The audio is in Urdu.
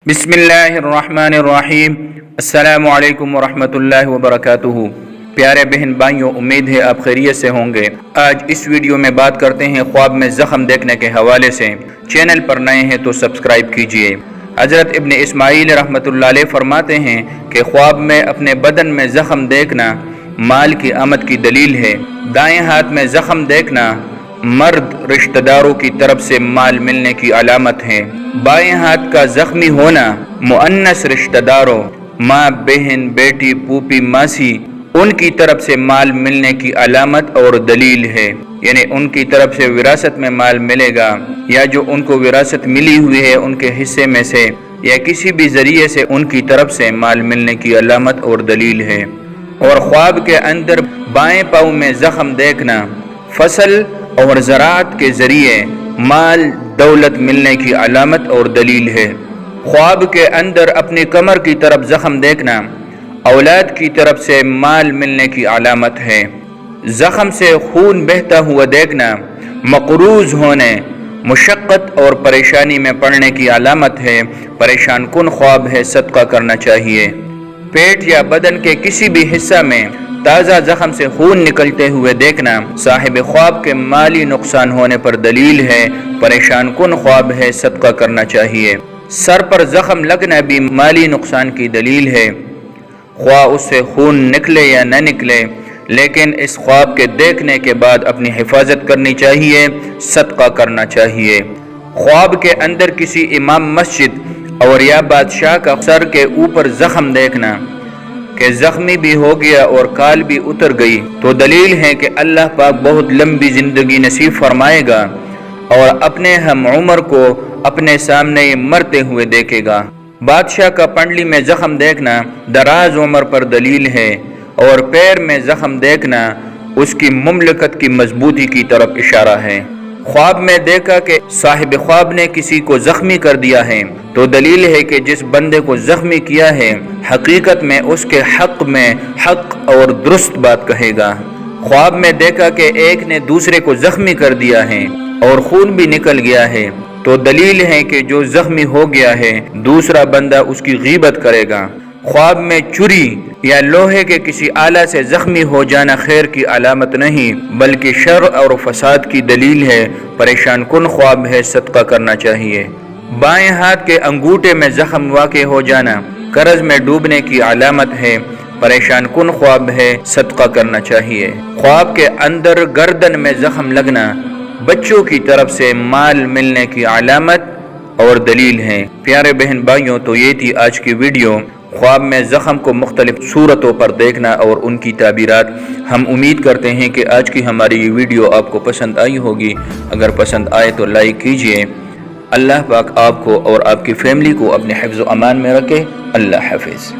بسم اللہ الرحمن الرحیم۔ السلام علیکم ورحمۃ اللہ وبرکاتہ۔ پیارے بہن بھائیوں، امید ہے آپ خیریت سے ہوں گے۔ آج اس ویڈیو میں بات کرتے ہیں خواب میں زخم دیکھنے کے حوالے سے۔ چینل پر نئے ہیں تو سبسکرائب کیجئے۔ حضرت ابن اسماعیل رحمۃ اللہ علیہ فرماتے ہیں کہ خواب میں اپنے بدن میں زخم دیکھنا مال کی آمد کی دلیل ہے۔ دائیں ہاتھ میں زخم دیکھنا مرد رشتہ داروں کی طرف سے مال ملنے کی علامت ہے۔ بائیں ہاتھ کا زخمی ہونا مؤنث رشتہ داروں، ماں، بہن، بیٹی، پھوپھی، ماسی، ان کی طرف سے مال ملنے کی علامت اور دلیل ہے، یعنی ان کی طرف سے وراثت میں مال ملے گا، یا جو ان کو وراثت ملی ہوئی ہے ان کے حصے میں سے یا کسی بھی ذریعے سے ان کی طرف سے مال ملنے کی علامت اور دلیل ہے۔ اور خواب کے اندر بائیں پاؤں میں زخم دیکھنا فصل اور زراعت کے ذریعے مال دولت ملنے کی علامت اور دلیل ہے۔ خواب کے اندر اپنی کمر کی طرف زخم دیکھنا اولاد کی طرف سے مال ملنے کی علامت ہے۔ زخم سے خون بہتا ہوا دیکھنا مقروض ہونے، مشقت اور پریشانی میں پڑنے کی علامت ہے، پریشان کن خواب ہے، صدقہ کرنا چاہیے۔ پیٹ یا بدن کے کسی بھی حصہ میں تازہ زخم سے خون نکلتے ہوئے دیکھنا صاحب خواب کے مالی نقصان ہونے پر دلیل ہے، پریشان کن خواب ہے، صدقہ کرنا چاہیے۔ سر پر زخم لگنا بھی مالی نقصان کی دلیل ہے، خواہ اس سے خون نکلے یا نہ نکلے، لیکن اس خواب کے دیکھنے کے بعد اپنی حفاظت کرنی چاہیے، صدقہ کرنا چاہیے۔ خواب کے اندر کسی امام مسجد اور یا بادشاہ کا سر کے اوپر زخم دیکھنا کہ زخمی بھی ہو گیا اور کال بھی اتر گئی تو دلیل ہے کہ اللہ پاک بہت لمبی زندگی نصیب فرمائے گا اور اپنے ہم عمر کو اپنے سامنے مرتے ہوئے دیکھے گا۔ بادشاہ کا پنڈلی میں زخم دیکھنا دراز عمر پر دلیل ہے، اور پیر میں زخم دیکھنا اس کی مملکت کی مضبوطی کی طرف اشارہ ہے۔ خواب میں دیکھا کہ صاحب خواب نے کسی کو زخمی کر دیا ہے تو دلیل ہے کہ جس بندے کو زخمی کیا ہے حقیقت میں اس کے حق میں حق اور درست بات کہے گا۔ خواب میں دیکھا کہ ایک نے دوسرے کو زخمی کر دیا ہے اور خون بھی نکل گیا ہے تو دلیل ہے کہ جو زخمی ہو گیا ہے دوسرا بندہ اس کی غیبت کرے گا۔ خواب میں چری یا لوہے کے کسی آلہ سے زخمی ہو جانا خیر کی علامت نہیں بلکہ شر اور فساد کی دلیل ہے، پریشان کن خواب ہے، صدقہ کرنا چاہیے۔ بائیں ہاتھ کے انگوٹھے میں زخم واقع ہو جانا قرض میں ڈوبنے کی علامت ہے، پریشان کن خواب ہے، صدقہ کرنا چاہیے۔ خواب کے اندر گردن میں زخم لگنا بچوں کی طرف سے مال ملنے کی علامت اور دلیل ہے۔ پیارے بہن بھائیوں، تو یہ تھی آج کی ویڈیو، خواب میں زخم کو مختلف صورتوں پر دیکھنا اور ان کی تعبیرات۔ ہم امید کرتے ہیں کہ آج کی ہماری یہ ویڈیو آپ کو پسند آئی ہوگی۔ اگر پسند آئے تو لائک کیجئے۔ اللہ پاک آپ کو اور آپ کی فیملی کو اپنے حفظ و امان میں رکھے۔ اللہ حافظ۔